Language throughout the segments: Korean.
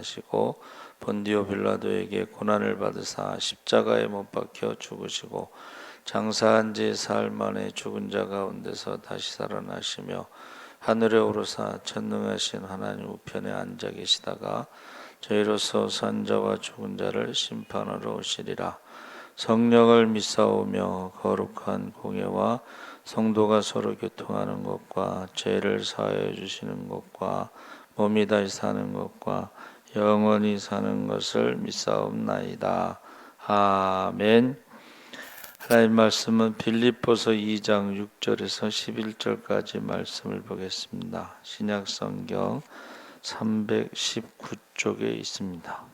하시고 본디오 빌라도에게 고난을 받으사 십자가에 못 박혀 죽으시고 장사한 지 사흘 만에 죽은 자 가운데서 다시 살아나시며 하늘에 오르사 전능하신 하나님 우편에 앉아 계시다가 저희로서 산 자와 죽은 자를 심판하러 오시리라. 성령을 믿사오며 거룩한 공예와 성도가 서로 교통하는 것과 죄를 사하여 주시는 것과 몸이 다시 사는 것과 영원히 사는 것을 믿사옵나이다. 아멘. 하나님 말씀은 빌립보서 2장 6절에서 11절까지 말씀을 보겠습니다. 신약성경 319쪽에 있습니다.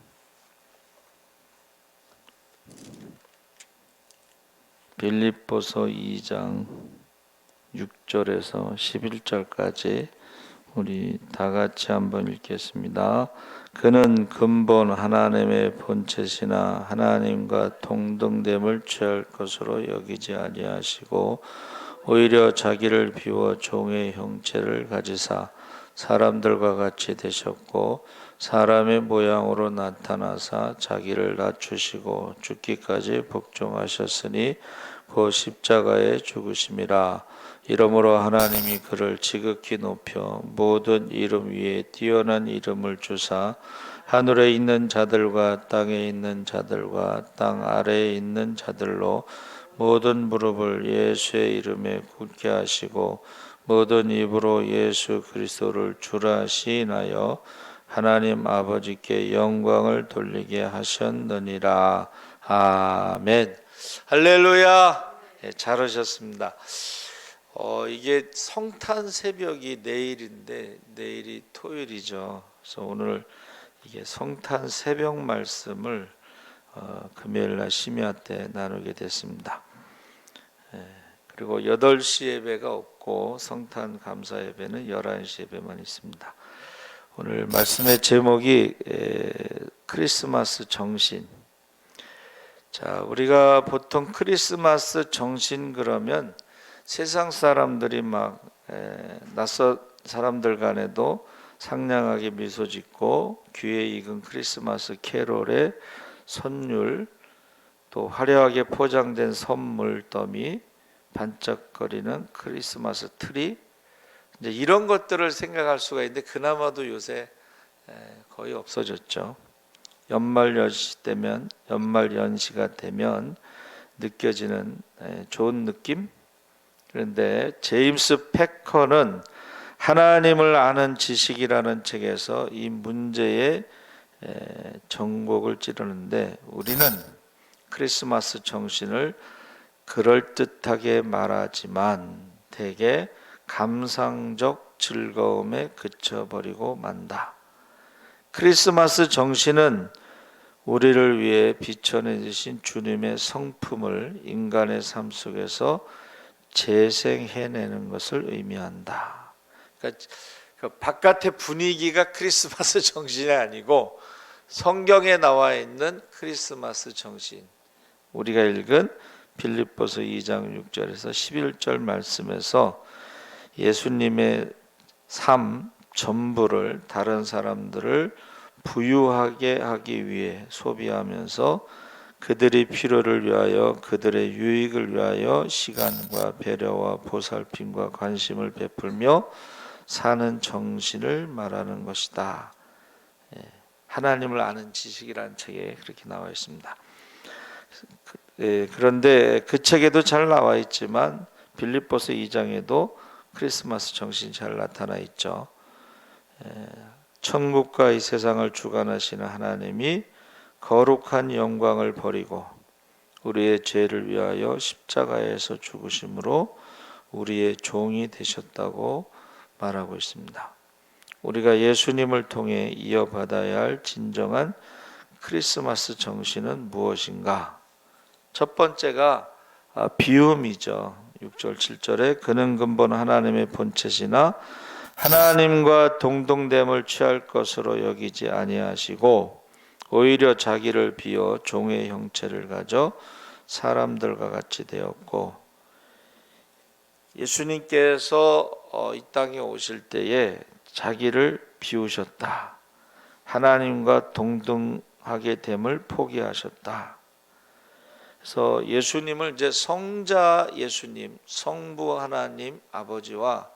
빌립보서 2장 6절에서 11절까지 우리 다 같이 한번 읽겠습니다. 그는 근본 하나님의 본체시나 하나님과 동등됨을 취할 것으로 여기지 아니하시고 오히려 자기를 비워 종의 형체를 가지사 사람들과 같이 되셨고 사람의 모양으로 나타나사 자기를 낮추시고 죽기까지 복종하셨으니 그 십자가에 죽으심이라. 이러므로 하나님이 그를 지극히 높여 모든 이름 위에 뛰어난 이름을 주사 하늘에 있는 자들과 땅에 있는 자들과 땅 아래에 있는 자들로 모든 무릎을 예수의 이름에 굳게 하시고 모든 입으로 예수 그리스도를 주라 시인하여 하나님 아버지께 영광을 돌리게 하셨느니라. 아멘. 할렐루야. 네, 잘 오셨습니다. 이게 성탄 새벽이 내일인데 내일이 토요일이죠. 그래서 오늘 이게 성탄 새벽 말씀을 금요일 날 심야 때 나누게 됐습니다. 그리고 8시 예배가 없고 성탄 감사 예배는 11시 예배만 있습니다. 오늘 말씀의 제목이 크리스마스 정신. 자, 우리가 보통 크리스마스 정신 그러면 세상 사람들이 막 낯선 사람들 간에도 상냥하게 미소 짓고 귀에 익은 크리스마스 캐롤에 선율, 또 화려하게 포장된 선물 더미, 반짝거리는 크리스마스 트리, 이제 이런 것들을 생각할 수가 있는데 그나마도 요새 거의 없어졌죠. 연말 연시가 되면 느껴지는 좋은 느낌. 그런데 제임스 패커는 하나님을 아는 지식이라는 책에서 이 문제의 전곡을 찌르는데 우리는 크리스마스 정신을 그럴듯하게 말하지만 대개 감상적 즐거움에 그쳐버리고 만다. 크리스마스 정신은 우리를 위해 비춰내주신 주님의 성품을 인간의 삶 속에서 재생해내는 것을 의미한다. 그러니까 바깥의 분위기가 크리스마스 정신이 아니고 성경에 나와 있는 크리스마스 정신. 우리가 읽은 빌립보서 2장 6절에서 11절 말씀에서 예수님의 삶 전부를 다른 사람들을 부유하게 하기 위해 소비하면서 그들의 필요를 위하여 그들의 유익을 위하여 시간과 배려와 보살핌과 관심을 베풀며 사는 정신을 말하는 것이다. 하나님을 아는 지식이라는 책에 그렇게 나와 있습니다. 그런데 그 책에도 잘 나와 있지만 빌립보서 2장에도 크리스마스 정신이 잘 나타나 있죠. 천국과 이 세상을 주관하시는 하나님이 거룩한 영광을 버리고 우리의 죄를 위하여 십자가에서 죽으심으로 우리의 종이 되셨다고 말하고 있습니다. 우리가 예수님을 통해 이어받아야 할 진정한 크리스마스 정신은 무엇인가? 첫 번째가 비움이죠. 6절 7절에 그는 근본 하나님의 본체시나 하나님과 동등됨을 취할 것으로 여기지 아니하시고 오히려 자기를 비워 종의 형체를 가져 사람들과 같이 되었고, 예수님께서 이 땅에 오실 때에 자기를 비우셨다. 하나님과 동등하게 됨을 포기하셨다. 그래서 예수님을 이제 성자 예수님, 성부 하나님 아버지와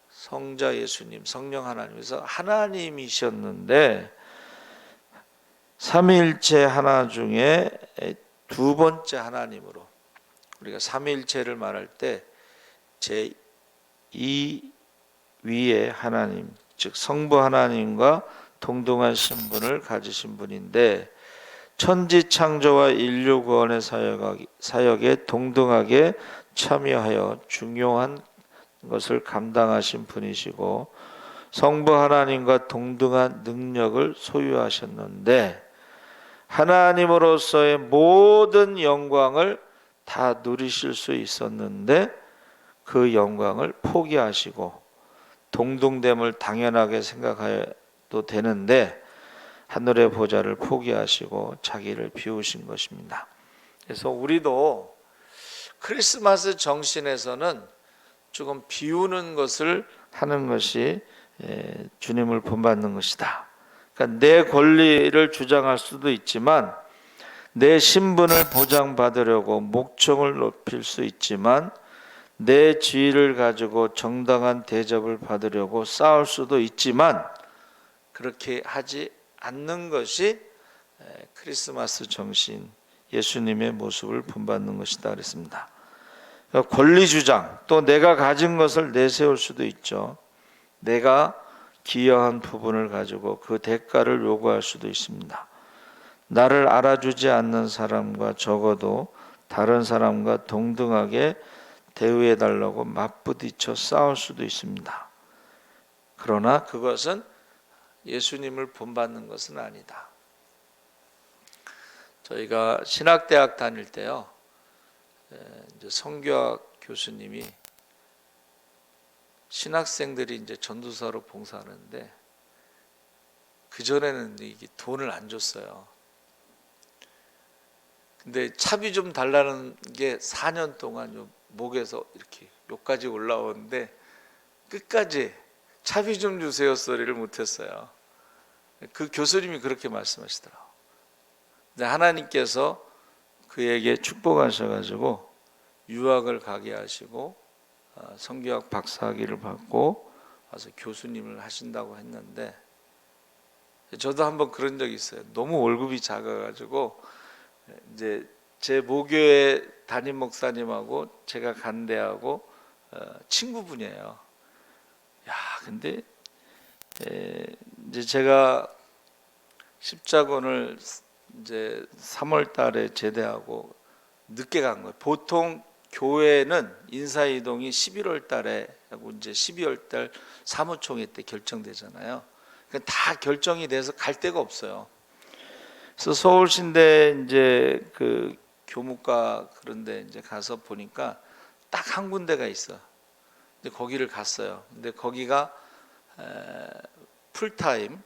성자 예수님, 성령 하나님에서 하나님이셨는데 삼위일체 하나 중에 두 번째 하나님으로, 우리가 삼위일체를 말할 때 제2 위의 하나님, 즉 성부 하나님과 동등한 신분을 가지신 분인데 천지 창조와 인류 구원의 사역에 동등하게 참여하여 중요한 것을 감당하신 분이시고 성부 하나님과 동등한 능력을 소유하셨는데 하나님으로서의 모든 영광을 다 누리실 수 있었는데 그 영광을 포기하시고 동등됨을 당연하게 생각해도 되는데 하늘의 보좌를 포기하시고 자기를 비우신 것입니다. 그래서 우리도 크리스마스 정신에서는 조금 비우는 것을 하는 것이 주님을 본받는 것이다. 그러니까 내 권리를 주장할 수도 있지만 내 신분을 보장받으려고 목청을 높일 수 있지만 내 지위를 가지고 정당한 대접을 받으려고 싸울 수도 있지만 그렇게 하지 않는 것이 크리스마스 정신, 예수님의 모습을 본받는 것이다 그랬습니다. 그러니까 권리 주장, 또 내가 가진 것을 내세울 수도 있죠. 내가 기여한 부분을 가지고 그 대가를 요구할 수도 있습니다. 나를 알아주지 않는 사람과 적어도 다른 사람과 동등하게 대우해달라고 맞부딪혀 싸울 수도 있습니다. 그러나 그것은 예수님을 본받는 것은 아니다. 저희가 신학대학 다닐 때요, 이제 성교학 교수님이 신학생들이 이제 전도사로 봉사하는데 그 전에는 이게 돈을 안 줬어요. 근데 차비 좀 달라는 게 4년 동안 요 목에서 이렇게 여기까지 올라오는데 끝까지 차비 좀 주세요 소리를 못했어요. 그 교수님이 그렇게 말씀하시더라고요. 근데 하나님께서 그에게 축복하셔가지고 유학을 가게 하시고 성교학 박사학위를 받고 와서 교수님을 하신다고 했는데 저도 한번 그런 적이 있어요. 너무 월급이 작아가지고 이제 제 모교의 담임 목사님하고 제가 간 대하고 친구분이에요. 야, 근데 이제 제가 십자군을 이제 3월 달에 제대하고 늦게 간 거예요. 보통 교회는 인사이동이 11월 달에 하고 이제 12월 달 사무총회 때 결정되잖아요. 그러니까 다 결정이 돼서 갈 데가 없어요. 그래서 서울신대 이제 그 교무과 그런데 이제 가서 보니까 딱 한 군데가 있어. 근데 거기를 갔어요. 근데 거기가 풀타임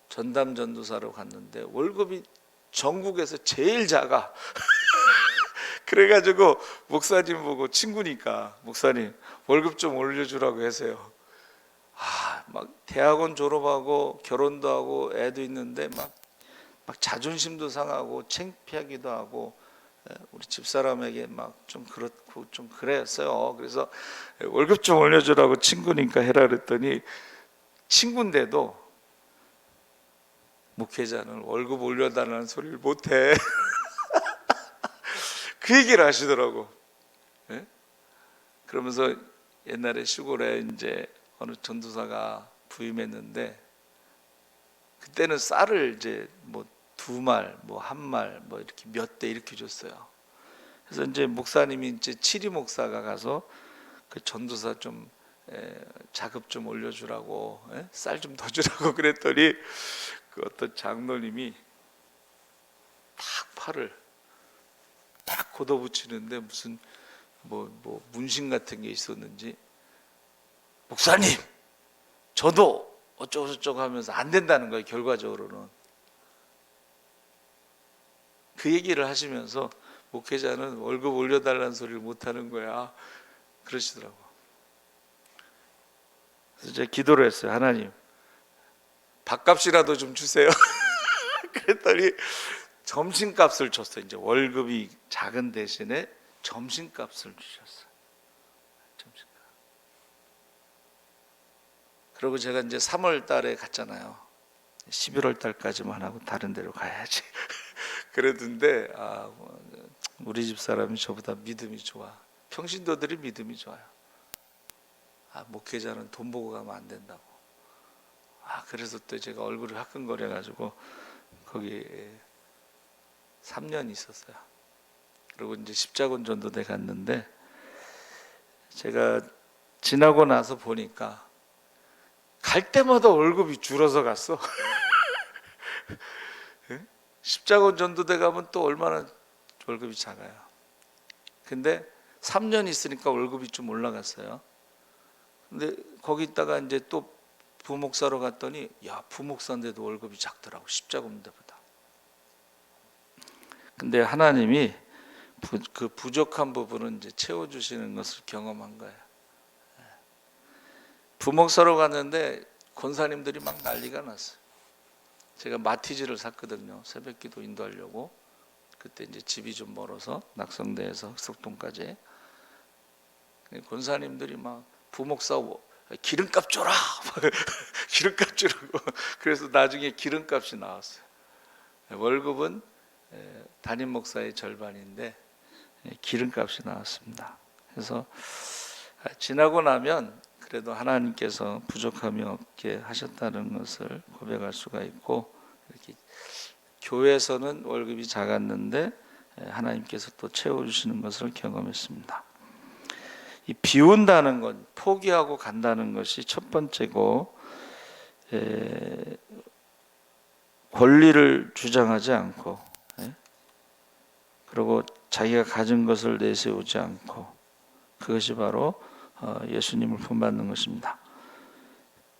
전담 전도사로 갔는데 월급이 전국에서 제일 작아. 그래가지고 목사님 보고 친구니까 목사님 월급 좀 올려주라고 해서요. 막 대학원 졸업하고 결혼도 하고 애도 있는데 막 자존심도 상하고 창피하기도 하고 우리 집사람에게 막 좀 그렇고 좀 그랬어요. 그래서 월급 좀 올려주라고 친구니까 해라 그랬더니 친구인데도 목회자는 월급 올려달라는 소리를 못해. 그 얘기를 하시더라고. 네? 그러면서 옛날에 시골에 이제 어느 전도사가 부임했는데 그때는 쌀을 이제 뭐 2말, 뭐 1말, 뭐 이렇게 몇 대 이렇게 줬어요. 그래서 이제 목사님이 이제 치리 목사가 가서 그 전도사 좀 자급 좀 올려주라고 쌀 좀 더 주라고 그랬더니 그 어떤 장로님이 탁 팔을 딱 걷어붙이는데 무슨 뭐 문신 같은 게 있었는지 목사님 저도 어쩌고 저쩌고 하면서 안 된다는 거예요. 결과적으로는 그 얘기를 하시면서 목회자는 월급 올려달라는 소리를 못하는 거야 그러시더라고. 그래서 제가 기도를 했어요. 하나님 밥값이라도 좀 주세요. 그랬더니 점심값을 줬어요. 이제 월급이 작은 대신에 점심값을 주셨어요. 점심값. 그리고 제가 이제 3월 달에 갔잖아요. 11월 달까지만 하고 다른 데로 가야지. 그러던데 우리 집 사람이 저보다 믿음이 좋아. 평신도들이 믿음이 좋아요. 목회자는 돈 보고 가면 안 된다고. 그래서 또 제가 얼굴이 화끈거려 가지고 거기 3년 있었어요. 그리고 이제 십자군 전도대 갔는데 제가 지나고 나서 보니까 갈 때마다 월급이 줄어서 갔어. 십자군 전도대 가면 또 얼마나 월급이 작아요. 근데 3년 있으니까 월급이 좀 올라갔어요. 근데 거기 있다가 이제 또 부목사로 갔더니 부목사인데도 월급이 작더라고. 십자군대보다. 근데 하나님이 그 부족한 부분은 이제 채워주시는 것을 경험한 거예요. 부목사로 갔는데 권사님들이 막 난리가 났어요. 제가 마티즈를 샀거든요. 새벽기도 인도하려고. 그때 이제 집이 좀 멀어서 낙성대에서 흑석동까지. 권사님들이 막 부목사 기름값 줘라. 기름값 주라고. 그래서 나중에 기름값이 나왔어요. 월급은 담임 목사의 절반인데 기름값이 나왔습니다. 그래서 지나고 나면 그래도 하나님께서 부족함이 없게 하셨다는 것을 고백할 수가 있고, 이렇게 교회에서는 월급이 작았는데 하나님께서 또 채워주시는 것을 경험했습니다. 이 비운다는 것, 포기하고 간다는 것이 첫 번째고, 권리를 주장하지 않고, 그리고 자기가 가진 것을 내세우지 않고, 그것이 바로 예수님을 본받는 것입니다.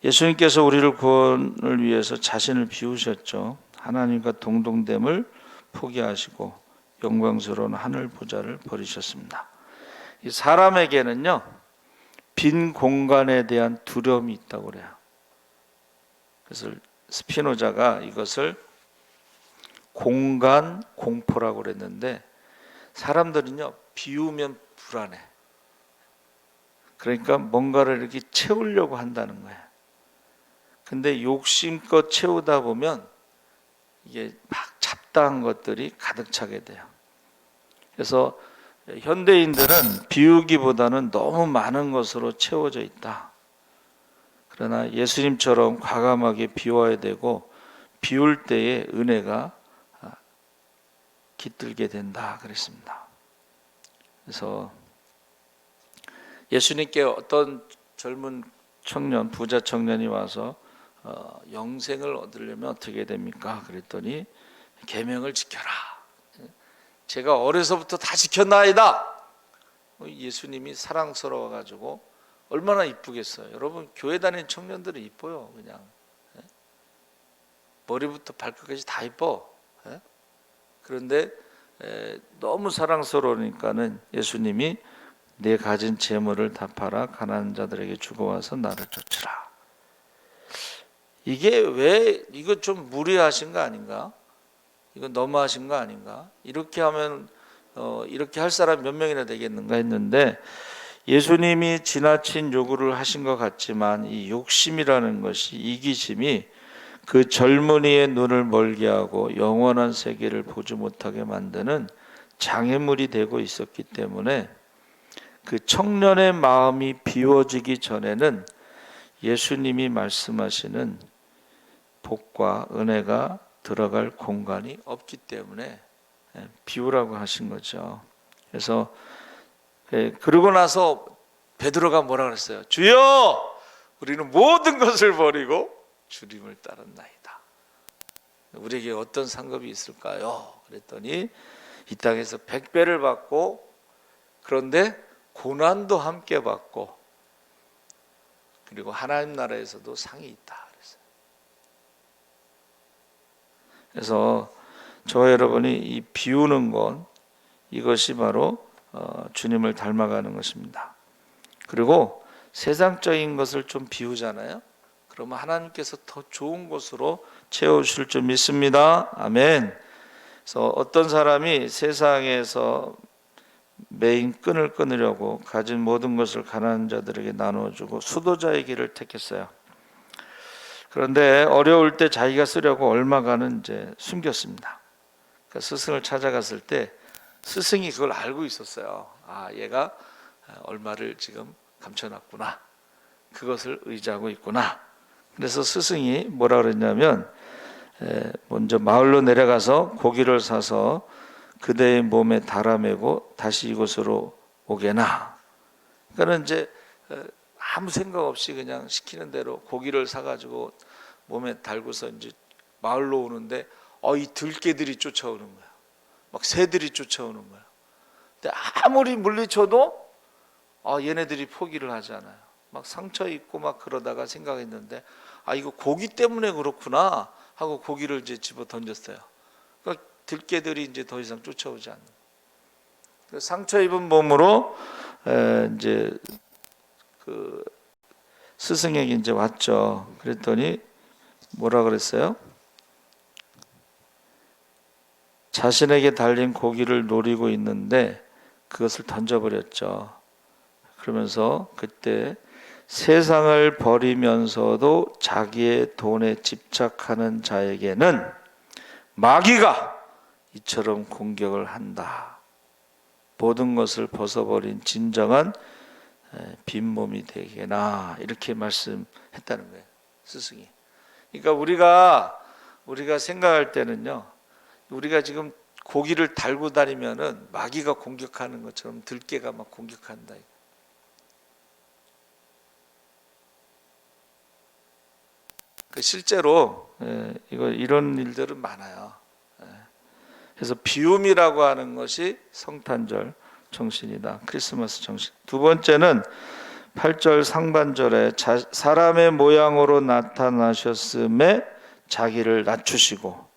예수님께서 우리를 구원을 위해서 자신을 비우셨죠. 하나님과 동등됨을 포기하시고 영광스러운 하늘 보좌를 버리셨습니다. 이 사람에게는요, 빈 공간에 대한 두려움이 있다고 그래요. 그래서 스피노자가 이것을 공간 공포라고 그랬는데, 사람들은요, 비우면 불안해. 그러니까 뭔가를 이렇게 채우려고 한다는 거예요. 근데 욕심껏 채우다 보면 이게 막 잡다한 것들이 가득 차게 돼요. 그래서 현대인들은 비우기보다는 너무 많은 것으로 채워져 있다. 그러나 예수님처럼 과감하게 비워야 되고, 비울 때에 은혜가 깃들게 된다 그랬습니다. 그래서 예수님께 어떤 젊은 청년, 부자 청년이 와서 영생을 얻으려면 어떻게 됩니까? 그랬더니 계명을 지켜라. 제가 어려서부터 다 지켰나이다. 예수님이 사랑스러워가지고 얼마나 이쁘겠어요. 여러분, 교회 다니는 청년들은 이뻐요. 그냥 머리부터 발끝까지 다 이뻐. 그런데 너무 사랑스러우니까는 예수님이 내 가진 재물을 다 팔아 가난한 자들에게 주고 와서 나를 쫓으라. 이게 왜, 이거 좀 무리하신 거 아닌가? 이거 너무하신 거 아닌가? 이렇게 하면 이렇게 할 사람 몇 명이나 되겠는가 했는데, 예수님이 지나친 요구를 하신 것 같지만 이 욕심이라는 것이, 이기심이 그 젊은이의 눈을 멀게 하고 영원한 세계를 보지 못하게 만드는 장애물이 되고 있었기 때문에, 그 청년의 마음이 비워지기 전에는 예수님이 말씀하시는 복과 은혜가 들어갈 공간이 없기 때문에 비우라고 하신 거죠. 그래서 그러고 나서 베드로가 뭐라 그랬어요? 주여, 우리는 모든 것을 버리고 주님을 따랐나이다. 우리에게 어떤 상급이 있을까요? 그랬더니 이 땅에서 100배를 받고, 그런데 고난도 함께 받고, 그리고 하나님 나라에서도 상이 있다 그랬어요. 그래서 저와 여러분이 이 비우는 것, 이것이 바로 주님을 닮아가는 것입니다. 그리고 세상적인 것을 좀 비우잖아요. 그러면 하나님께서 더 좋은 곳으로 채워주실 줄 믿습니다. 아멘. 그래서 어떤 사람이 세상에서 메인 끈을 끊으려고 가진 모든 것을 가난한 자들에게 나누어주고 수도자의 길을 택했어요. 그런데 어려울 때 자기가 쓰려고 얼마간은 이제 숨겼습니다. 그러니까 스승을 찾아갔을 때 스승이 그걸 알고 있었어요. 아, 얘가 얼마를 지금 감춰놨구나. 그것을 의지하고 있구나. 그래서 스승이 뭐라 그랬냐면 먼저 마을로 내려가서 고기를 사서 그대의 몸에 달아매고 다시 이곳으로 오게나. 그러니까 이제 아무 생각 없이 그냥 시키는 대로 고기를 사가지고 몸에 달고서 이제 마을로 오는데 이 들개들이 쫓아오는 거야. 막 새들이 쫓아오는 거야. 근데 아무리 물리쳐도 얘네들이 포기를 하지 않아요. 막 상처 입고 막 그러다가 생각했는데 이거 고기 때문에 그렇구나 하고 고기를 이제 집어 던졌어요. 그러니까 들개들이 이제 더 이상 쫓아오지 않는. 상처 입은 몸으로 이제 그 스승에게 이제 왔죠. 그랬더니 뭐라 그랬어요? 자신에게 달린 고기를 노리고 있는데 그것을 던져버렸죠. 그러면서 그때 세상을 버리면서도 자기의 돈에 집착하는 자에게는 마귀가 이처럼 공격을 한다. 모든 것을 벗어버린 진정한 빈몸이 되게나, 이렇게 말씀했다는 거예요, 스승이. 그러니까 우리가 생각할 때는요, 우리가 지금 고기를 달고 다니면은 마귀가 공격하는 것처럼 들개가 막 공격한다. 실제로 이런 일들은 많아요. 그래서 비움이라고 하는 것이 성탄절 정신이다. 크리스마스 정신. 두 번째는 8절 상반절에 사람의 모양으로 나타나셨음에 자기를 낮추시고,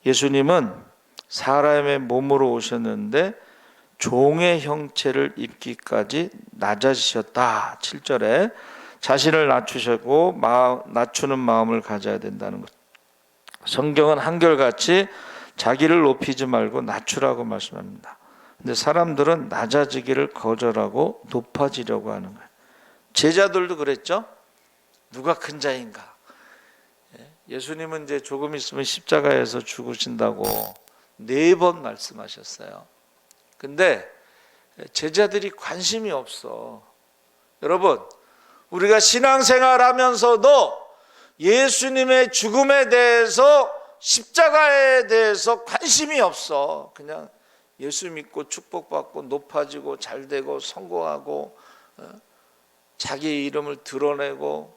예수님은 사람의 몸으로 오셨는데 종의 형체를 입기까지 낮아지셨다. 7절에 자신을 낮추시고 낮추는 마음을 가져야 된다는 것. 성경은 한결같이 자기를 높이지 말고 낮추라고 말씀합니다. 근데 사람들은 낮아지기를 거절하고 높아지려고 하는 거예요. 제자들도 그랬죠. 누가 큰 자인가. 예수님은 이제 조금 있으면 십자가에서 죽으신다고 4번 말씀하셨어요. 근데 제자들이 관심이 없어. 여러분, 우리가 신앙생활 하면서도 예수님의 죽음에 대해서, 십자가에 대해서 관심이 없어. 그냥 예수 믿고 축복받고 높아지고 잘되고 성공하고 자기 이름을 드러내고,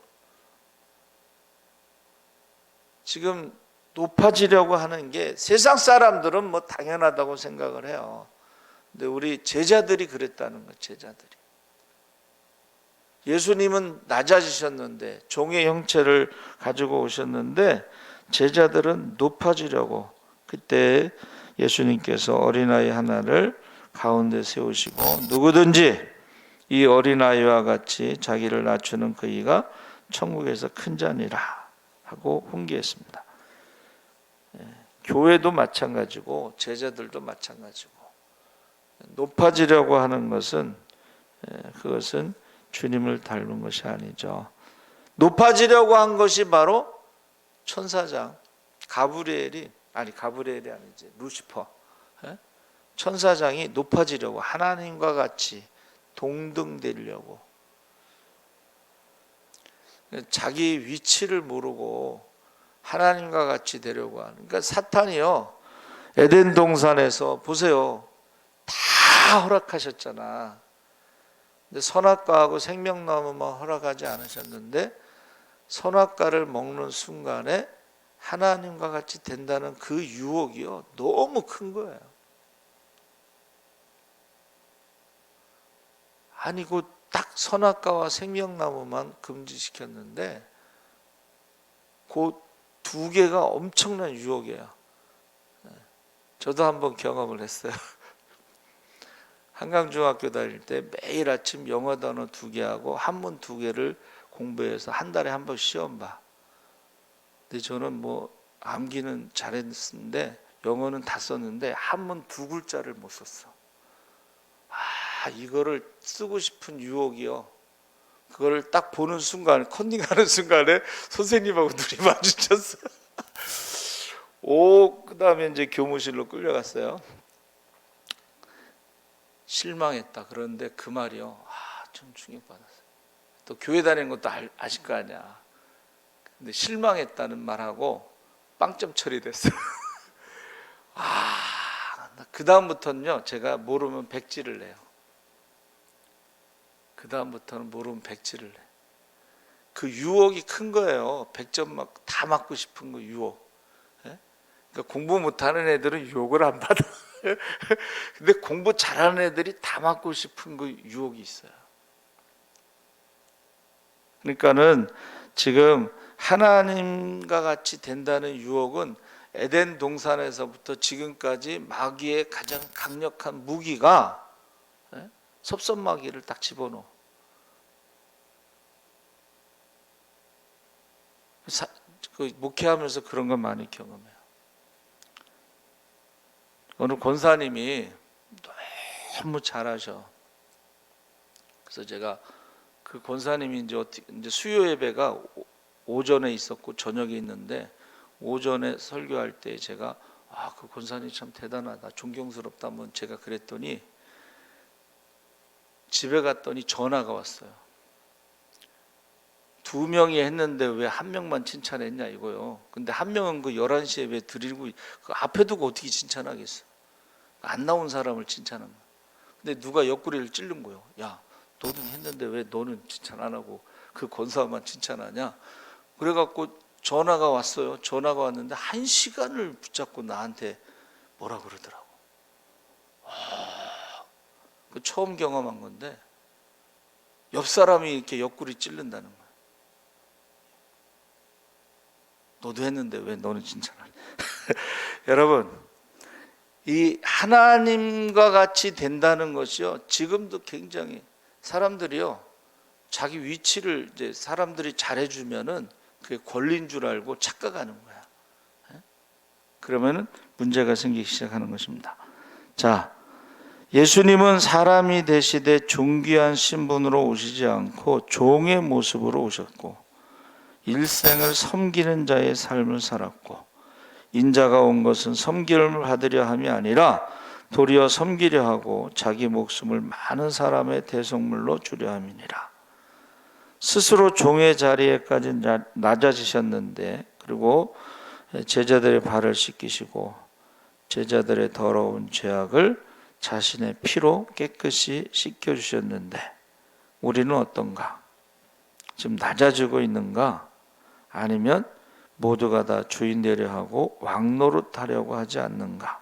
지금 높아지려고 하는 게 세상 사람들은 뭐 당연하다고 생각을 해요. 근데 우리 제자들이 그랬다는 거예요. 제자들이. 예수님은 낮아지셨는데, 종의 형체를 가지고 오셨는데 제자들은 높아지려고, 그때 예수님께서 어린아이 하나를 가운데 세우시고 누구든지 이 어린아이와 같이 자기를 낮추는 그이가 천국에서 큰 자니라 하고 훈계했습니다. 교회도 마찬가지고 제자들도 마찬가지고, 높아지려고 하는 것은 그것은 주님을 닮은 것이 아니죠. 높아지려고 한 것이 바로 천사장 가브리엘이 아니지, 루시퍼, 천사장이 높아지려고, 하나님과 같이 동등되려고, 자기 위치를 모르고 하나님과 같이 되려고 하는. 그러니까 사탄이요, 에덴 동산에서 보세요, 다 허락하셨잖아. 근데 선악과하고 생명나무만 허락하지 않으셨는데 선악과를 먹는 순간에 하나님과 같이 된다는 그 유혹이요, 너무 큰 거예요. 아니, 딱 선악과와 생명나무만 금지시켰는데 그 2개가 엄청난 유혹이에요. 저도 한번 경험을 했어요. 한강중학교 다닐 때 매일 아침 영어 단어 2개 하고 한문 2개를 공부해서 한 달에 한 번 시험 봐. 근데 저는 뭐 암기는 잘했는데 영어는 다 썼는데 한문 두 글자를 못 썼어. 이거를 쓰고 싶은 유혹이요. 그걸 딱 보는 순간, 컨닝하는 순간에 선생님하고 눈이 마주쳤어. 그다음에 이제 교무실로 끌려갔어요. 실망했다. 그런데 그 말이요. 좀 충격받았어요. 또 교회 다니는 것도 아실 거 아니야. 근데 실망했다는 말하고 빵점 처리됐어요. 그 다음부터는요, 제가 모르면 백지를 내요. 그 다음부터는 모르면 백지를 내. 그 유혹이 큰 거예요. 100점 다 맞고 싶은 거 유혹. 그러니까 공부 못하는 애들은 유혹을 안 받아. 근데 공부 잘하는 애들이 다 맞고 싶은 그 유혹이 있어요. 그러니까는 지금 하나님과 같이 된다는 유혹은 에덴 동산에서부터 지금까지 마귀의 가장 강력한 무기가 섭섭마귀를 딱 집어넣어. 목회하면서 그런 걸 많이 경험해요. 어느 권사님이 너무 잘하셔. 그래서 제가 그 권사님이 이제 수요 예배가 오전에 있었고 저녁에 있는데 오전에 설교할 때 제가 그 권사님 참 대단하다, 존경스럽다 한번 제가 그랬더니 집에 갔더니 전화가 왔어요. 2명이 했는데 왜 1명만 칭찬했냐 이거요. 근데 1명은 그 11시 예배 드리고 그 앞에 두고 어떻게 칭찬하겠어. 안 나온 사람을 칭찬한 거야. 근데 누가 옆구리를 찔른 거예요. 야, 너는 했는데 왜 너는 칭찬 안 하고 그 권사만 칭찬하냐. 그래갖고 전화가 왔어요. 전화가 왔는데 1시간을 붙잡고 나한테 뭐라 그러더라고. 그 처음 경험한 건데 옆 사람이 이렇게 옆구리 찔른다는 거야. 너도 했는데 왜 너는 칭찬하냐. 여러분, 이 하나님과 같이 된다는 것이요, 지금도 굉장히 사람들이요, 자기 위치를 이제 사람들이 잘해주면은 그게 권리인 줄 알고 착각하는 거야. 그러면은 문제가 생기기 시작하는 것입니다. 자, 예수님은 사람이 되시되 존귀한 신분으로 오시지 않고 종의 모습으로 오셨고 일생을 섬기는 자의 삶을 살았고 인자가 온 것은 섬김을 받으려 함이 아니라 도리어 섬기려 하고 자기 목숨을 많은 사람의 대속물로 주려 함이니라. 스스로 종의 자리에까지 낮아지셨는데 그리고 제자들의 발을 씻기시고 제자들의 더러운 죄악을 자신의 피로 깨끗이 씻겨주셨는데 우리는 어떤가? 지금 낮아지고 있는가? 아니면 모두가 다 주인 되려 하고 왕노릇하려고 하지 않는가?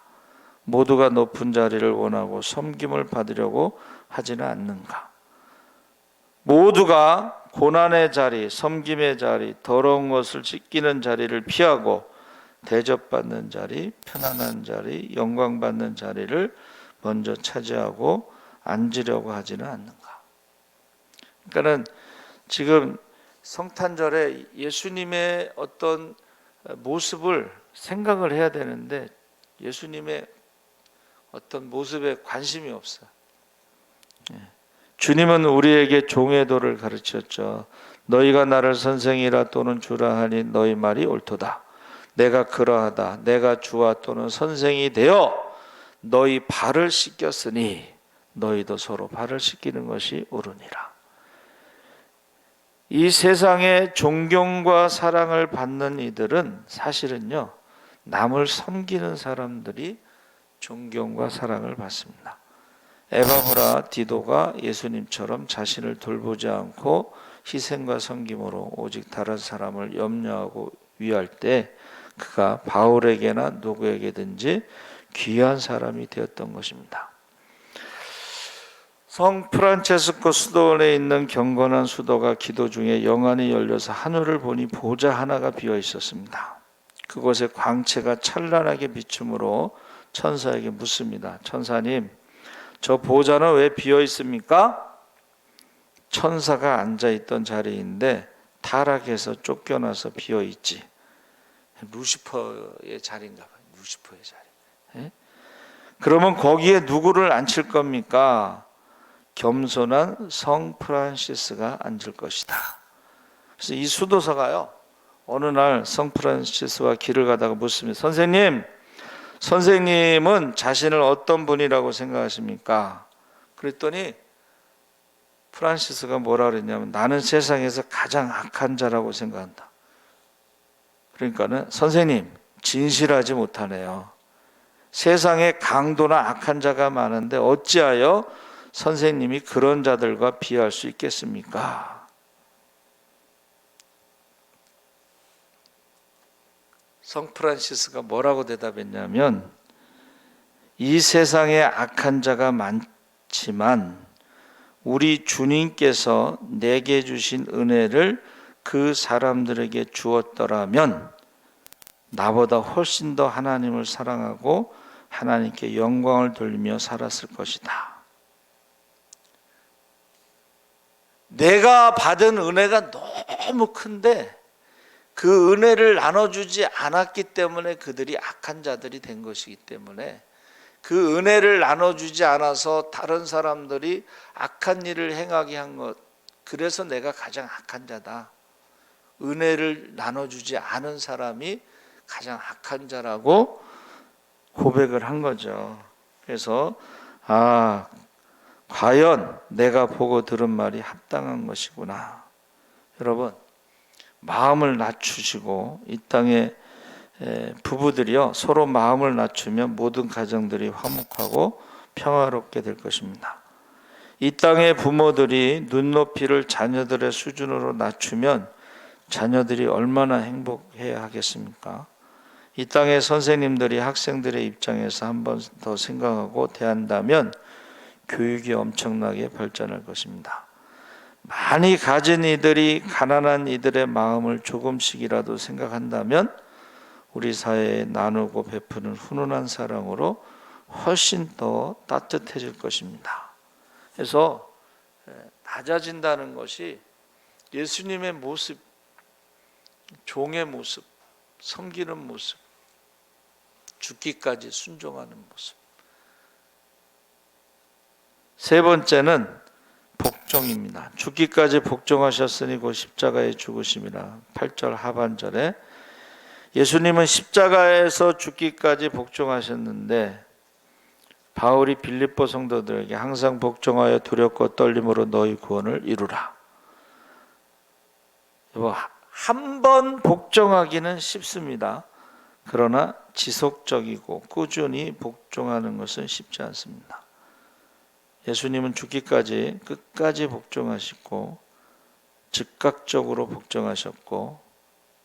모두가 높은 자리를 원하고 섬김을 받으려고 하지는 않는가? 모두가 고난의 자리, 섬김의 자리, 더러운 것을 씻기는 자리를 피하고 대접받는 자리, 편안한 자리, 영광받는 자리를 먼저 차지하고 앉으려고 하지는 않는가? 그러니까는 지금 성탄절에 예수님의 어떤 모습을 생각을 해야 되는데 예수님의 어떤 모습에 관심이 없어요. 주님은 우리에게 종의 도를 가르쳤죠. 너희가 나를 선생이라 또는 주라 하니 너희 말이 옳도다. 내가 그러하다. 내가 주와 또는 선생이 되어 너희 발을 씻겼으니 너희도 서로 발을 씻기는 것이 옳으니라. 이 세상에 존경과 사랑을 받는 이들은 사실은요, 남을 섬기는 사람들이 존경과 사랑을 받습니다. 에바브라 디도가 예수님처럼 자신을 돌보지 않고 희생과 섬김으로 오직 다른 사람을 염려하고 위할 때 그가 바울에게나 누구에게든지 귀한 사람이 되었던 것입니다. 성 프란체스코 수도원에 있는 경건한 수도가 기도 중에 영안이 열려서 하늘을 보니 보좌 하나가 비어 있었습니다. 그곳에 광채가 찬란하게 비추므로 천사에게 묻습니다. 천사님, 저 보좌는 왜 비어 있습니까? 천사가 앉아있던 자리인데 타락해서 쫓겨나서 비어있지. 루시퍼의 자리인가 봐요. 루시퍼의 자리. 예? 그러면 거기에 누구를 앉힐 겁니까? 겸손한 성 프란시스가 앉을 것이다. 그래서 이 수도사가요, 어느 날 성 프란시스와 길을 가다가 묻습니다. 선생님은 자신을 어떤 분이라고 생각하십니까? 그랬더니 프란시스가 뭐라 그랬냐면, 나는 세상에서 가장 악한 자라고 생각한다. 그러니까는 선생님, 진실하지 못하네요. 세상에 강도나 악한 자가 많은데 어찌하여 선생님이 그런 자들과 비할 수 있겠습니까? 성 프란시스가 뭐라고 대답했냐면, 이 세상에 악한 자가 많지만 우리 주님께서 내게 주신 은혜를 그 사람들에게 주었더라면 나보다 훨씬 더 하나님을 사랑하고 하나님께 영광을 돌리며 살았을 것이다. 내가 받은 은혜가 너무 큰데 그 은혜를 나눠주지 않았기 때문에 그들이 악한 자들이 된 것이기 때문에, 그 은혜를 나눠주지 않아서 다른 사람들이 악한 일을 행하게 한 것, 그래서 내가 가장 악한 자다. 은혜를 나눠주지 않은 사람이 가장 악한 자라고 고백을 한 거죠. 그래서 과연 내가 보고 들은 말이 합당한 것이구나. 여러분, 마음을 낮추시고, 이 땅에 부부들이요, 서로 마음을 낮추면 모든 가정들이 화목하고 평화롭게 될 것입니다. 이 땅의 부모들이 눈높이를 자녀들의 수준으로 낮추면 자녀들이 얼마나 행복해야 하겠습니까? 이 땅의 선생님들이 학생들의 입장에서 한 번 더 생각하고 대한다면 교육이 엄청나게 발전할 것입니다. 많이 가진 이들이 가난한 이들의 마음을 조금씩이라도 생각한다면 우리 사회에 나누고 베푸는 훈훈한 사랑으로 훨씬 더 따뜻해질 것입니다. 그래서 낮아진다는 것이 예수님의 모습, 종의 모습, 섬기는 모습, 죽기까지 순종하는 모습. 세 번째는 복종입니다. 죽기까지 복종하셨으니 곧 십자가에 죽으심이라. 8절 하반절에 예수님은 십자가에서 죽기까지 복종하셨는데, 바울이 빌립보 성도들에게 항상 복종하여 두렵고 떨림으로 너희 구원을 이루라. 한 번 복종하기는 쉽습니다. 그러나 지속적이고 꾸준히 복종하는 것은 쉽지 않습니다. 예수님은 죽기까지 끝까지 복종하시고 즉각적으로 복종하셨고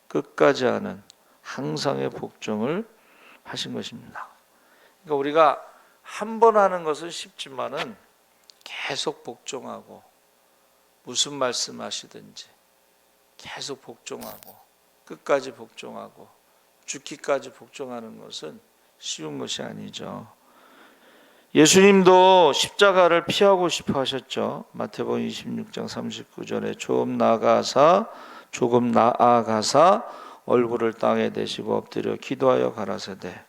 끝까지 하는 항상의 복종을 하신 것입니다. 그러니까 우리가 한 번 하는 것은 쉽지만은 계속 복종하고, 무슨 말씀하시든지 계속 복종하고 끝까지 복종하고 죽기까지 복종하는 것은 쉬운 것이 아니죠. 예수님도 십자가를 피하고 싶어 하셨죠. 마태복음 26장 39절에 조금 나아가사 얼굴을 땅에 대시고 엎드려 기도하여 가라사대,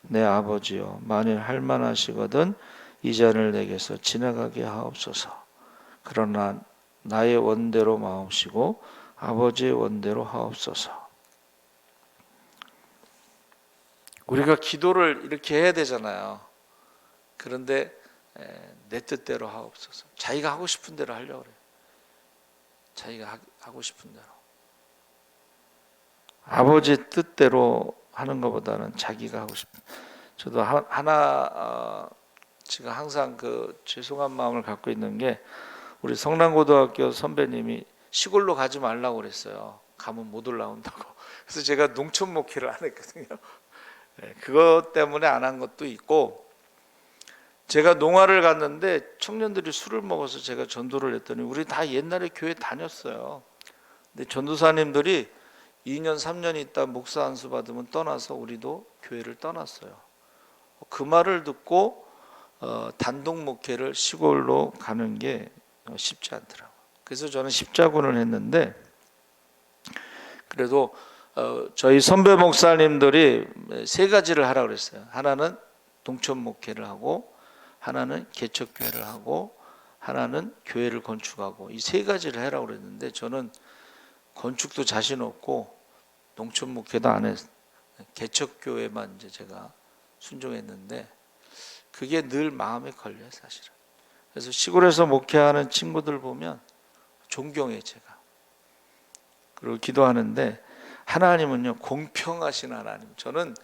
내 아버지여, 만일 할만하시거든 이 잔을 내게서 지나가게 하옵소서. 그러나 나의 원대로 마옵시고 아버지의 원대로 하옵소서. 우리가 기도를 이렇게 해야 되잖아요. 그런데 내 뜻대로 하옵소서. 자기가 하고 싶은 대로 하려고 그래요. 자기가 하고 싶은 대로. 아버지 뜻대로 하는 것보다는 자기가 하고 싶은. 저도 제가 항상 죄송한 마음을 갖고 있는 게, 우리 성남고등학교 선배님이 시골로 가지 말라고 그랬어요. 가면 못 올라온다고. 그래서 제가 농촌 목회를 안 했거든요. 그것 때문에 안 한 것도 있고, 제가 농화를 갔는데 청년들이 술을 먹어서 제가 전도를 했더니 우리 다 옛날에 교회 다녔어요. 근데 전도사님들이 2년 3년 있다 목사 안수 받으면 떠나서 우리도 교회를 떠났어요. 그 말을 듣고 단독 목회를 시골로 가는 게 쉽지 않더라고요. 그래서 저는 십자군을 했는데, 그래도 저희 선배 목사님들이 세 가지를 하라고 그랬어요. 하나는 동천 목회를 하고, 하나는 개척교회를 하고, 하나는 교회를 건축하고, 이 세 가지를 하라고 그랬는데 저는 건축도 자신 없고 동천 목회도 안 했어요. 개척교회만 이제 제가 순종했는데 그게 늘 마음에 걸려요, 사실은. 그래서 시골에서 목회하는 친구들 보면 존경해요, 제가. 그리고 기도하는데 하나님은요, 공평하신 하나님. 저는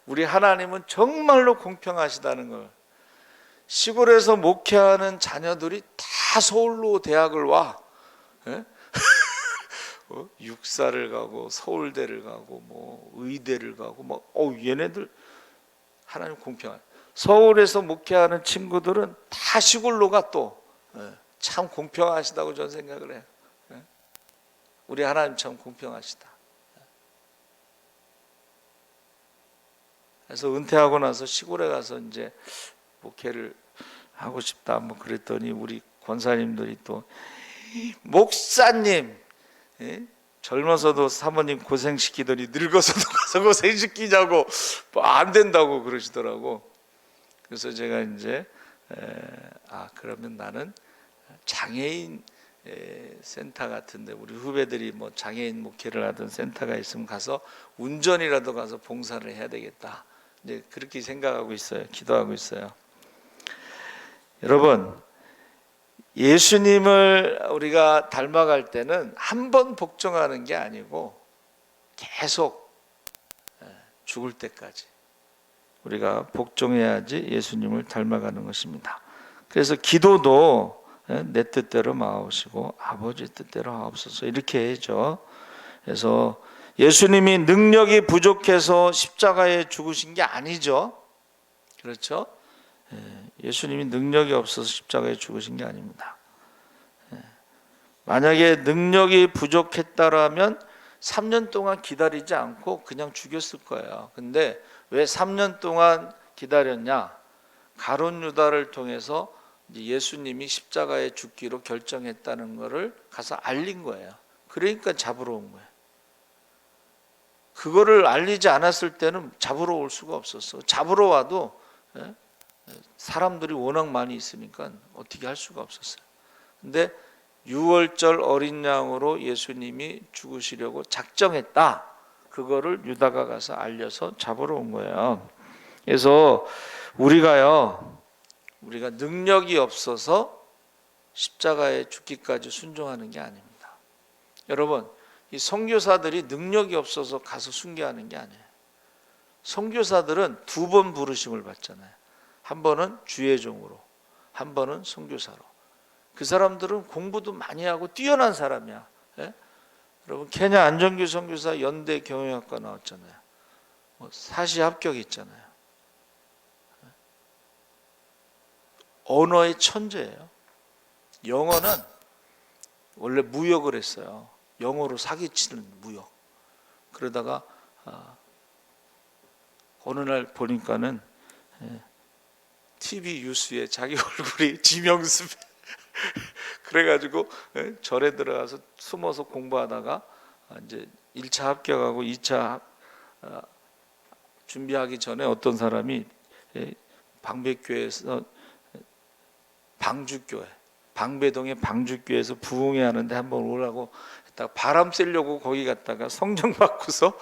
우리 하나님은 정말로 공평하시다는 걸, 시골에서 목회하는 자녀들이 다 서울로 대학을 와, 예? 육사를 가고 서울대를 가고 뭐 의대를 가고 뭐 얘네들 하나님 공평한. 서울에서 목회하는 친구들은 다 시골로 가 또. 참 공평하시다고 저는 생각을 해요. 우리 하나님 참 공평하시다. 그래서 은퇴하고 나서 시골에 가서 이제 목회를 하고 싶다 뭐 그랬더니 우리 권사님들이 또 목사님, 젊어서도 사모님 고생시키더니 늙어서도 가서 고생시키냐고, 뭐 안 된다고 그러시더라고. 그래서 제가 이제 그러면 나는 장애인 센터 같은데, 우리 후배들이 뭐 장애인 목회를 하던 센터가 있으면 가서 운전이라도 가서 봉사를 해야 되겠다, 이제 그렇게 생각하고 있어요. 기도하고 있어요. 여러분, 예수님을 우리가 닮아갈 때는 한 번 복종하는 게 아니고 계속 죽을 때까지 우리가 복종해야지 예수님을 닮아가는 것입니다. 그래서 기도도 내 뜻대로 마옵시고 아버지 뜻대로 하옵소서, 이렇게 해야죠. 그래서 예수님이 능력이 부족해서 십자가에 죽으신 게 아니죠. 그렇죠? 예수님이 능력이 없어서 십자가에 죽으신 게 아닙니다. 만약에 능력이 부족했다라면 3년 동안 기다리지 않고 그냥 죽였을 거예요. 근데 왜 3년 동안 기다렸냐? 가룟 유다를 통해서 예수님이 십자가에 죽기로 결정했다는 것을 가서 알린 거예요. 그러니까 잡으러 온 거예요. 그거를 알리지 않았을 때는 잡으러 올 수가 없었어. 잡으러 와도 사람들이 워낙 많이 있으니까 어떻게 할 수가 없었어요. 근데 6월절 어린 양으로 예수님이 죽으시려고 작정했다, 그거를 유다가 가서 알려서 잡으러 온 거예요. 그래서 우리가 능력이 없어서 십자가에 죽기까지 순종하는 게 아닙니다. 여러분, 이 선교사들이 능력이 없어서 가서 순교하는 게 아니에요. 선교사들은 2번 부르심을 받잖아요. 한 번은 주의 종으로, 한 번은 선교사로. 그 사람들은 공부도 많이 하고 뛰어난 사람이야. 여러분, 케냐 안정규 선교사 연대 경영학과 나왔잖아요. 사시 합격했잖아요. 언어의 천재예요. 영어는 원래 무역을 했어요. 영어로 사기치는 무역. 그러다가 어느 날 보니까는 TV 뉴스에 자기 얼굴이 지명수배. 그래가지고 절에 들어가서 숨어서 공부하다가 이제 1차 합격하고 2차 준비하기 전에 어떤 사람이 방배교회에서 방주교회, 방배동의 방주교회에서 부흥회 하는데 한번 오라고 했다가 바람 쐬려고 거기 갔다가 성령 받고서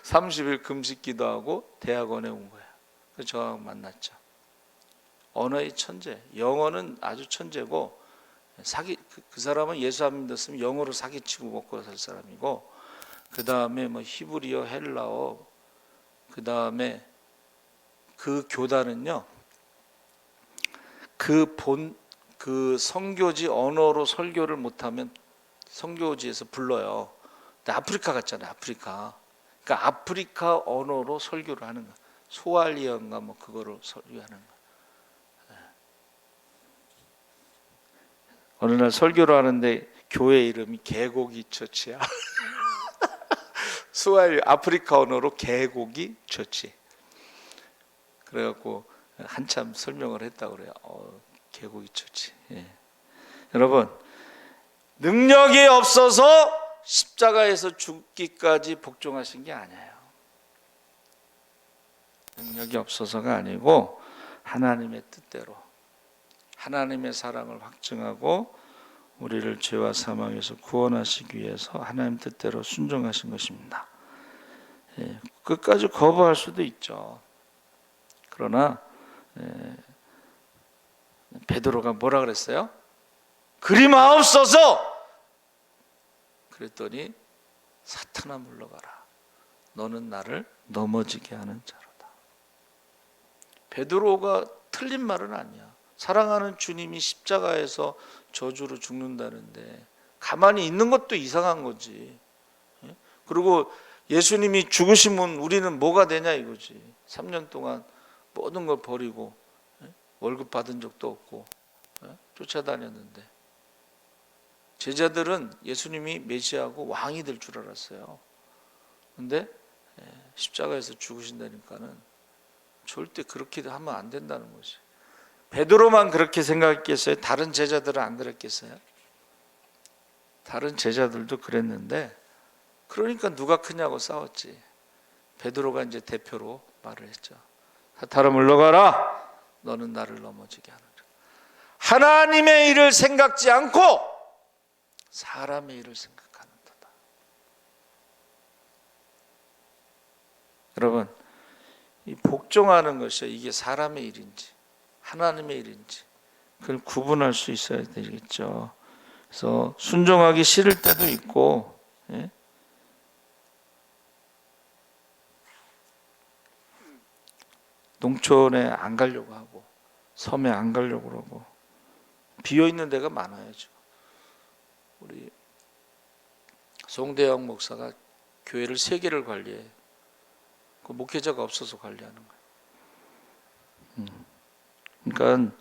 30일 금식 기도하고 대학원에 온 거예요. 그래서 저하고 만났죠. 언어의 천재, 영어는 아주 천재고, 그 사람은 예수 안 믿었으면 영어로 사기치고 먹고 살 사람이고, 그 다음에 뭐 히브리어, 헬라어, 그 다음에 그 교단은요, 그 선교지 언어로 설교를 못하면 선교지에서 불러요. 근데 아프리카 갔잖아요, 아프리카. 그러니까 아프리카 언어로 설교를 하는 거야. 소알리언가 뭐 그거로 설교하는 거야. 어느 날 설교를 하는데 교회 이름이 개고기 처치야. 스와힐리 아프리카 언어로 개고기 처치. 그래갖고 한참 설명을 했다고 그래요. 개고기 처치. 예. 여러분, 능력이 없어서 십자가에서 죽기까지 복종하신 게 아니에요. 능력이 없어서가 아니고 하나님의 뜻대로 하나님의 사랑을 확증하고 우리를 죄와 사망에서 구원하시기 위해서 하나님 뜻대로 순종하신 것입니다. 끝까지 거부할 수도 있죠. 그러나 베드로가 뭐라 그랬어요? 그리 마옵소서! 그랬더니 사탄아 물러가라. 너는 나를 넘어지게 하는 자로다. 베드로가 틀린 말은 아니야. 사랑하는 주님이 십자가에서 저주로 죽는다는데 가만히 있는 것도 이상한 거지. 그리고 예수님이 죽으시면 우리는 뭐가 되냐 이거지. 3년 동안 모든 걸 버리고 월급 받은 적도 없고 쫓아다녔는데 제자들은 예수님이 메시아고 왕이 될 줄 알았어요. 그런데 십자가에서 죽으신다니까는 절대 그렇게 하면 안 된다는 거지. 베드로만 그렇게 생각했겠어요? 다른 제자들은 안 그랬겠어요? 다른 제자들도 그랬는데 그러니까 누가 크냐고 싸웠지. 베드로가 이제 대표로 말을 했죠. 사탄아 물러가라. 너는 나를 넘어지게 하는 자. 하나님의 일을 생각지 않고 사람의 일을 생각하는 도다. 여러분, 이 복종하는 것이 이게 사람의 일인지 하나님의 일인지 그걸 구분할 수 있어야 되겠죠. 그래서 순종하기 싫을 때도 있고, 농촌에 안 가려고 하고 섬에 안 가려고 그러고 비어 있는 데가 많아야죠. 우리 송대영 목사가 교회를 3개를 관리해. 그 목회자가 없어서 관리하는 거예요. 그러니까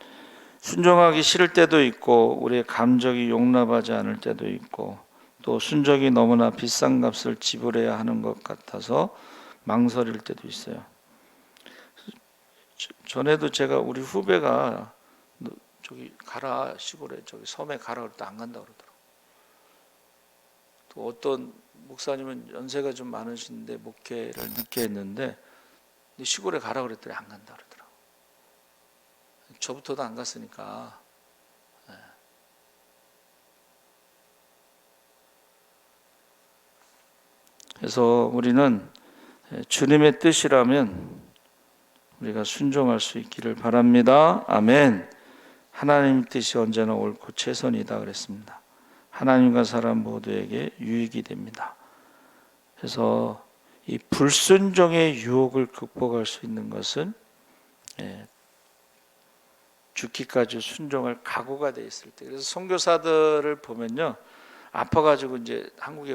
순종하기 싫을 때도 있고 우리의 감정이 용납하지 않을 때도 있고 또 순종이 너무나 비싼 값을 지불해야 하는 것 같아서 망설일 때도 있어요. 전에도 제가 우리 후배가 저기 가라 시골에 저기 섬에 가라 그럴 때 안 간다 그러더라고. 또 어떤 목사님은 연세가 좀 많으신데 목회를 늦게 했는데 시골에 가라 그랬더니 안 간다 그러더라고. 저부터도 안 갔으니까. 그래서 우리는 주님의 뜻이라면 우리가 순종할 수 있기를 바랍니다. 아멘. 하나님 뜻이 언제나 옳고 최선이다 그랬습니다. 하나님과 사람 모두에게 유익이 됩니다. 그래서 이 불순종의 유혹을 극복할 수 있는 것은 죽기까지 순종할 각오가 돼 있을 때. 그래서 선교사들을 보면요, 아파가지고 이제 한국에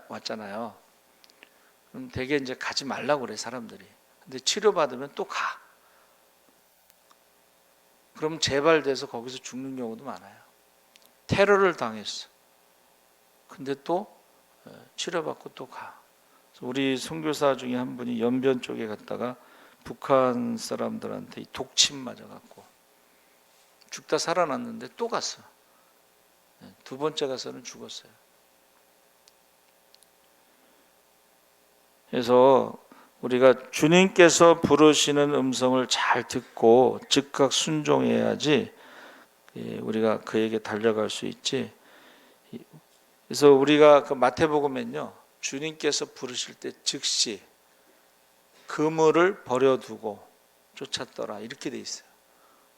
왔잖아요. 그럼 되게 이제 가지 말라고 그래 사람들이. 근데 치료받으면 또 가. 그럼 재발돼서 거기서 죽는 경우도 많아요. 테러를 당했어. 근데 또 치료받고 또 가. 우리 선교사 중에 한 분이 연변 쪽에 갔다가 북한 사람들한테 독침 맞아갖고 죽다 살아났는데 또 갔어. 2번째 가서는 죽었어요. 그래서 우리가 주님께서 부르시는 음성을 잘 듣고 즉각 순종해야지 우리가 그에게 달려갈 수 있지. 그래서 우리가 그 마태복음에는요, 주님께서 부르실 때 즉시 그물을 버려두고 쫓았더라 이렇게 돼 있어요.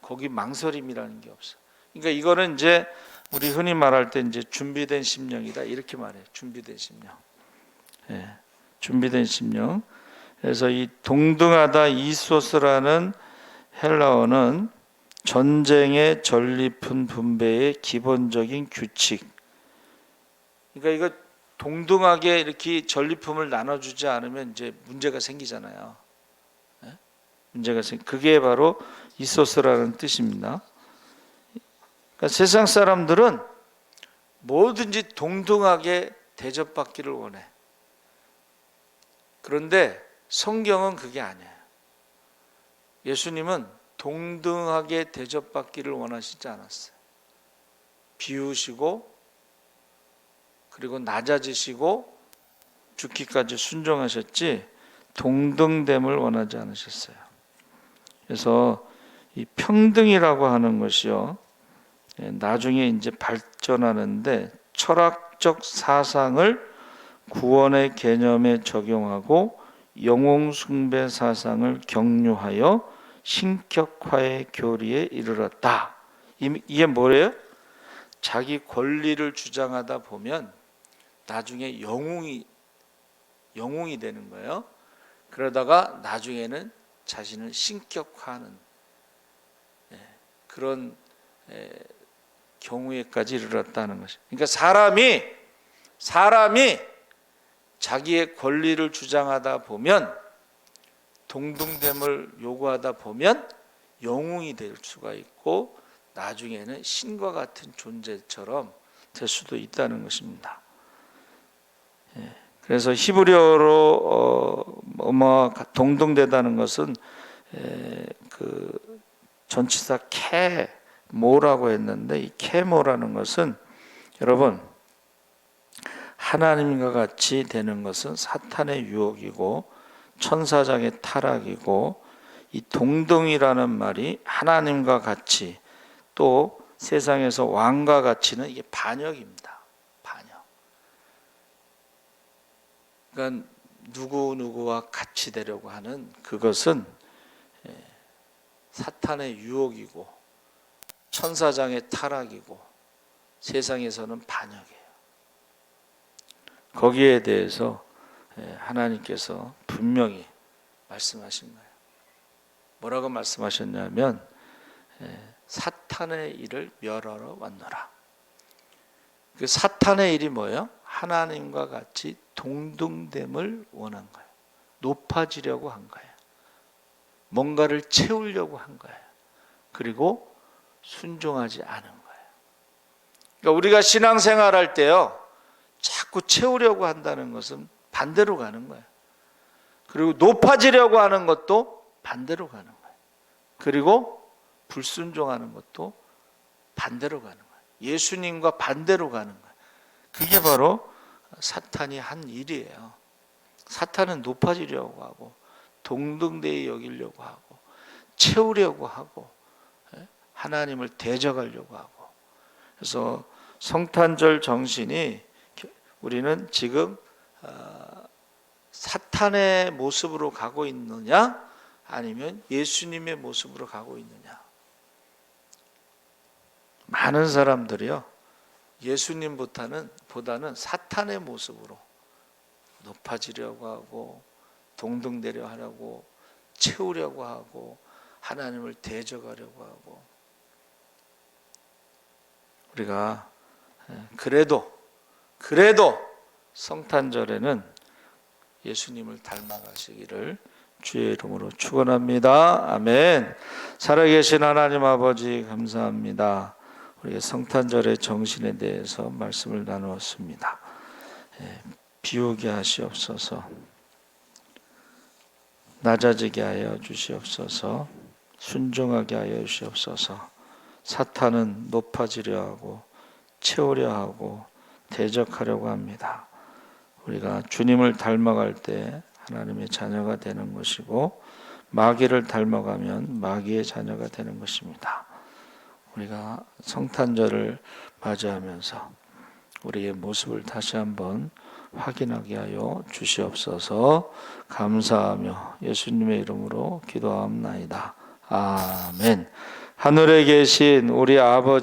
거기 망설임이라는 게 없어. 그러니까 이거는 이제 우리 흔히 말할 때 이제 준비된 심령이다 이렇게 말해요. 준비된 심령. 준비된 심령. 그래서 이 동등하다 이소스라는 헬라어는 전쟁의 전리품 분배의 기본적인 규칙. 그러니까 이거 동등하게 이렇게 전리품을 나눠주지 않으면 이제 문제가 생기잖아요. 그게 바로 이소스라는 뜻입니다. 그러니까 세상 사람들은 뭐든지 동등하게 대접받기를 원해. 그런데 성경은 그게 아니에요. 예수님은 동등하게 대접받기를 원하시지 않았어요. 비우시고 그리고 낮아지시고 죽기까지 순종하셨지 동등됨을 원하지 않으셨어요. 그래서 이 평등이라고 하는 것이요, 나중에 이제 발전하는데 철학적 사상을 구원의 개념에 적용하고 영웅 숭배 사상을 경유하여 신격화의 교리에 이르렀다. 이게 뭐예요? 자기 권리를 주장하다 보면 나중에 영웅이 되는 거예요. 그러다가 나중에는 자신을 신격화하는 그런 경우에까지 이르렀다는 것이. 그러니까 사람이 자기의 권리를 주장하다 보면, 동등됨을 요구하다 보면 영웅이 될 수가 있고 나중에는 신과 같은 존재처럼 될 수도 있다는 것입니다. 그래서 히브리어로 동등되다는 것은 그 전치사 케모라고 했는데, 이 케모라는 것은 여러분, 하나님과 같이 되는 것은 사탄의 유혹이고 천사장의 타락이고, 이 동등이라는 말이 하나님과 같이, 또 세상에서 왕과 같이는 이게 반역입니다. 반역. 그러니까 누구와 같이 되려고 하는 그것은 사탄의 유혹이고 천사장의 타락이고 세상에서는 반역이에요. 거기에 대해서 하나님께서 분명히 말씀하신 거예요. 뭐라고 말씀하셨냐면 사탄의 일을 멸하러 왔노라. 그 사탄의 일이 뭐예요? 하나님과 같이 동등됨을 원한 거예요. 높아지려고 한 거예요. 뭔가를 채우려고 한 거예요. 그리고 순종하지 않은 거예요. 그러니까 우리가 신앙생활할 때요, 자꾸 채우려고 한다는 것은 반대로 가는 거예요. 그리고 높아지려고 하는 것도 반대로 가는 거예요. 그리고 불순종하는 것도 반대로 가는 거예요. 예수님과 반대로 가는 거예요. 그게 바로 사탄이 한 일이에요. 사탄은 높아지려고 하고 동등되이 여기려고 하고 채우려고 하고 하나님을 대적하려고 하고. 그래서 성탄절 정신이, 우리는 지금 사탄의 모습으로 가고 있느냐 아니면 예수님의 모습으로 가고 있느냐. 많은 사람들이요, 예수님보다는 사탄의 모습으로 높아지려고 하고 동등되려 하려고 채우려고 하고 하나님을 대적하려고 하고. 우리가 그래도 성탄절에는 예수님을 닮아가시기를 주의 이름으로 축원합니다. 아멘. 살아계신 하나님 아버지, 감사합니다. 우리가 성탄절의 정신에 대해서 말씀을 나누었습니다. 비우게 하시옵소서. 낮아지게 하여 주시옵소서. 순종하게 하여 주시옵소서. 사탄은 높아지려 하고 채우려 하고 대적하려고 합니다. 우리가 주님을 닮아갈 때 하나님의 자녀가 되는 것이고, 마귀를 닮아가면 마귀의 자녀가 되는 것입니다. 우리가 성탄절을 맞이하면서 우리의 모습을 다시 한번 확인하게 하여 주시옵소서. 감사하며 예수님의 이름으로 기도하옵나이다. 아멘. 하늘에 계신 우리 아버지